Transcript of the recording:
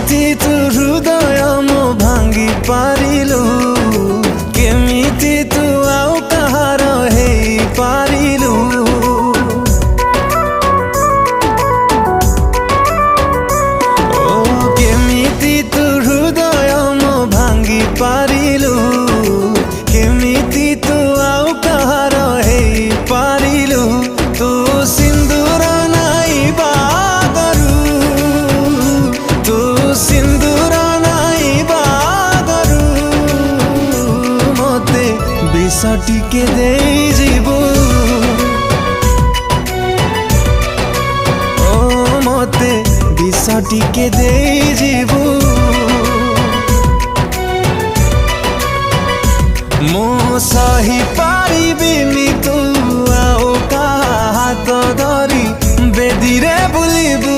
କେମିତି ତୁ ହୃଦୟ ମୁଁ ଭାଙ୍ଗି ପାରିଲୁ, କେମିତି ତୁ ଆଉ କାହାର ହେଇ ପାରିଲୁ। ଓ କେମିତି ତୁ ହୃଦୟ ମୁଁ ଭାଙ୍ଗି ପାରିଲୁ, କେମିତି ତୁ ଆଉ କାହାର ହେଇ ପାରିଲୁ। ତୁ ସିନ୍ଦୁର ନାଇ ବାଗରୁ, ତୁ ସିନ୍ଦୁର ନାଇ ବାଗରୁ ମତେ ବିଷ ଟିକେ ଦେଇଯିବୁ। ଓ ମତେ ବିଷ ଟିକେ ଦେଇଯିବୁ। ମୁଁ ସହି ପାରିବିନି ତୁ ଆଉ କାହା ହାତ ଧରି ବେଦିରେ ବୁଲିବୁ।